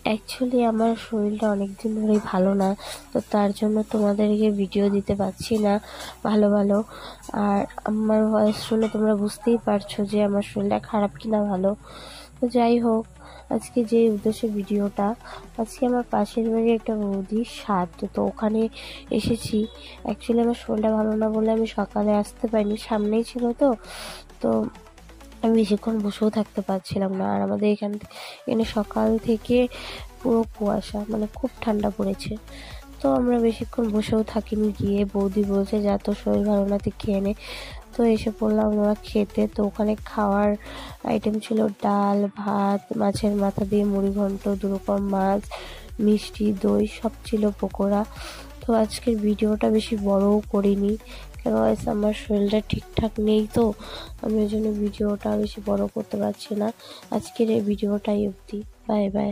Actually আমার শরীরটা অনেকদিন ধরেই ভালো না, তো তার জন্য তোমাদেরকে ভিডিও দিতে পারছি না ভালো। আর আমার ভয়েস শুনে তোমরা বুঝতেই পারছো যে আমার শরীরটা খারাপ কিনা ভালো। তো যাই হোক, আজকে যে উদ্দেশ্যে ভিডিওটা, আজকে আমার পাশের বাড়ির একটা বৌদির শ্রাদ্ধ, তো ওখানে এসেছি। অ্যাকচুয়ালি আমার শরীরটা ভালো না বলে আমি সকালে আসতে পারিনি, সামনেই ছিল তো তো আমি বেশিক্ষণ বসেও থাকতে পারছিলাম না। আর আমাদের এখানে সকাল থেকে পুরো কুয়াশা, মানে খুব ঠান্ডা পড়েছে। তো আমরা বেশিক্ষণ বসেও থাকিনি, গিয়ে বৌদি বলছে যা তোর শরীর ভালো না তুই খেয়ে নে। তো এসে পড়লাম আমরা খেতে। তো ওখানে খাওয়ার আইটেম ছিল ডাল, ভাত, মাছের মাথা দিয়ে মুড়ি ঘন্ট, 2 রকম মাছ, মিষ্টি, দই, সব ছিল, পকোড়া। তো আজকের ভিডিওটা বেশি বড়ও করিনি, কেন আমার শরীরটা ঠিকঠাক নেই, তো আমি ওই জন্য ভিডিওটা বেশি বড় করতে পারছি না। আজকের এই ভিডিওটাই অবধি। Bye bye.